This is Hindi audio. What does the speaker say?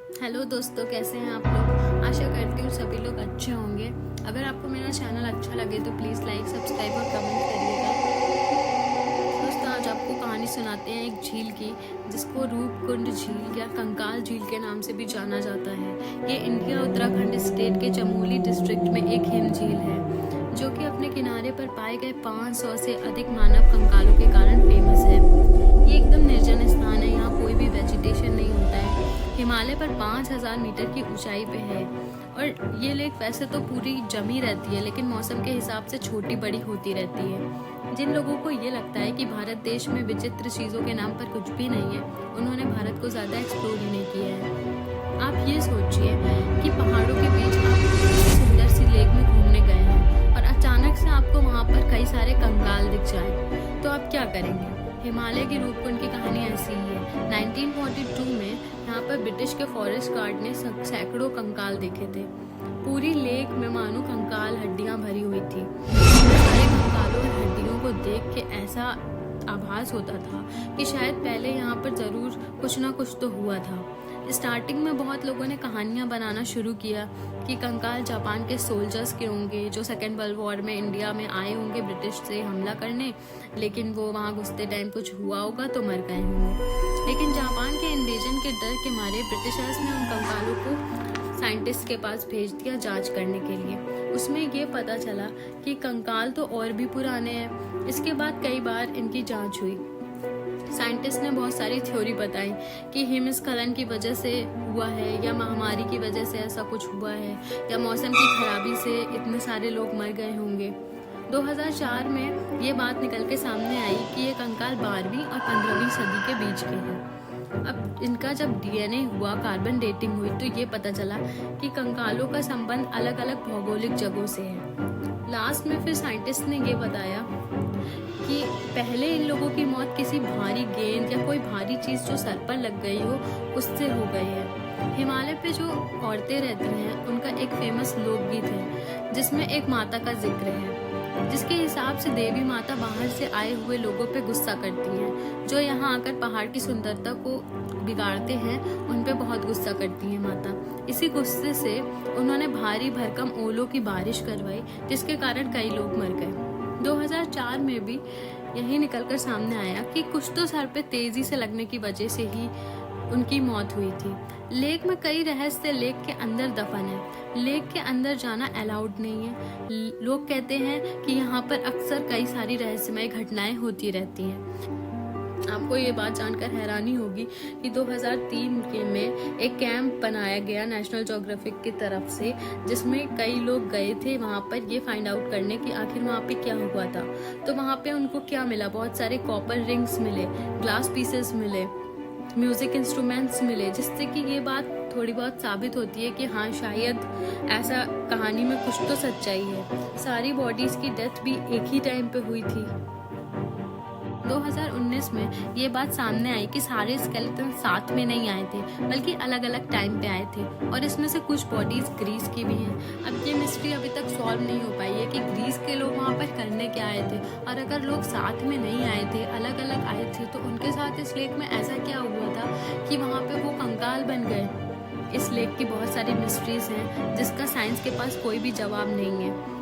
हेलो दोस्तों, कैसे हैं आप लोग। आशा करती हूँ सभी लोग अच्छे होंगे। अगर आपको मेरा चैनल अच्छा लगे तो प्लीज़ लाइक, सब्सक्राइब और कमेंट करिएगा। दोस्तों, आज आपको कहानी सुनाते हैं एक झील की, जिसको रूपकुंड झील या कंकाल झील के नाम से भी जाना जाता है। ये इंडिया उत्तराखंड स्टेट के चमोली डिस्ट्रिक्ट में एक हिम झील है, जो कि अपने किनारे पर पाए गए 500 से अधिक मानव कंकालों के कारण फेमस है। ये एकदम निर्जन स्थान है, यहाँ कोई भी वेजिटेशन नहीं होता है। हिमालय पर 5000 मीटर की ऊंचाई पे है और ये लेक वैसे तो पूरी जमी रहती है, लेकिन मौसम के हिसाब से छोटी बड़ी होती रहती है। जिन लोगों को ये लगता है कि भारत देश में विचित्र चीज़ों के नाम पर कुछ भी नहीं है, उन्होंने भारत को ज़्यादा एक्सप्लोर ही नहीं किया है। आप ये सोचिए कि पहाड़ों के बीच आप किसी सुंदर सी लेक में घूमने गए हैं और अचानक से आपको वहाँ पर कई सारे कंकाल दिख जाए, तो आप क्या करेंगे। हिमालय की रूपकुंड की कहानी ऐसी ही है। 1942 में यहाँ पर ब्रिटिश के फॉरेस्ट गार्ड ने सैकड़ों कंकाल देखे थे। पूरी लेक में मानो कंकाल हड्डियां भरी हुई थी। सारे कंकालों और हड्डियों को देख के ऐसा आभास होता था कि शायद पहले यहाँ पर जरूर कुछ ना कुछ तो हुआ था। स्टार्टिंग में बहुत लोगों ने कहानियां बनाना शुरू किया कि कंकाल जापान के सोल्जर्स के होंगे, जो सेकेंड वर्ल्ड वॉर में इंडिया में आए होंगे ब्रिटिश से हमला करने, लेकिन वो वहाँ घुसते टाइम कुछ हुआ होगा तो मर गए होंगे। लेकिन जापान के इन्वेजन के डर के मारे ब्रिटिशर्स ने उन कंकालों को साइंटिस्ट के पास भेज दिया जांच करने के लिए। उसमें ये पता चला कि कंकाल तो और भी पुराने हैं। इसके बाद कई बार इनकी जांच हुई। साइंटिस्ट ने बहुत सारी थ्योरी बताई कि हिमस्खलन की वजह से हुआ है, या महामारी की वजह से ऐसा कुछ हुआ है, या मौसम की खराबी से इतने सारे लोग मर गए होंगे। 2004 में ये बात निकल के सामने आई कि ये कंकाल 12वीं और 15वीं सदी के बीच के हैं। अब इनका जब डीएनए हुआ, कार्बन डेटिंग हुई, तो ये पता चला कि कंकालों का संबंध अलग अलग भौगोलिक जगहों से है। लास्ट में फिर साइंटिस्ट ने ये बताया कि पहले इन लोगों की मौत किसी भारी गेंद या कोई भारी चीज जो सर पर लग गई हो, उससे हो गई है। हिमालय पे जो औरतें रहती हैं, उनका एक फेमस लोकगीत है जिसमें एक माता का जिक्र है, जिसके हिसाब से देवी माता बाहर से आए हुए लोगों पे गुस्सा करती हैं। जो यहाँ आकर पहाड़ की सुंदरता को बिगाड़ते हैं, उन पे बहुत गुस्सा करती हैं माता। इसी गुस्से से उन्होंने भारी भरकम ओलों की बारिश करवाई, जिसके कारण कई लोग मर गए। 2004 में भी यही निकलकर सामने आया कि कुछ तो सर पे तेजी से लगने की वजह से ही उनकी मौत हुई थी। लेक में कई रहस्य लेक के अंदर दफन है। लेक के अंदर जाना अलाउड नहीं है। लोग कहते हैं कि यहाँ पर अक्सर कई सारी रहस्यमय घटनाएं होती रहती हैं। आपको ये बात जानकर हैरानी होगी कि 2003 के में एक कैंप बनाया गया नेशनल ज्योग्राफिक की तरफ से, जिसमें कई लोग गए थे वहाँ पर ये फाइंड आउट करने कि आखिर वहाँ पे क्या हुआ था। तो वहाँ पे उनको क्या मिला, बहुत सारे कॉपर रिंग्स मिले, ग्लास पीसेस मिले, म्यूजिक इंस्ट्रूमेंट्स मिले, जिससे कि ये बात थोड़ी बहुत साबित होती है कि हाँ, शायद ऐसा कहानी में कुछ तो सच्चाई है। सारी बॉडीज की डेथ भी एक ही टाइम पे हुई थी। 2019 में ये बात सामने आई कि सारे स्केलेटन साथ में नहीं आए थे, बल्कि अलग अलग टाइम पे आए थे, और इसमें से कुछ बॉडीज ग्रीस की भी हैं। अब ये मिस्ट्री अभी तक सॉल्व नहीं हो पाई है कि ग्रीस के लोग वहाँ पर करने क्या आए थे, और अगर लोग साथ में नहीं आए थे, अलग अलग आए थे, तो उनके साथ इस लेक में ऐसा क्या हुआ था कि वहाँ पे वो कंकाल बन गए। इस लेक की बहुत सारी मिस्ट्रीज हैं जिसका साइंस के पास कोई भी जवाब नहीं है।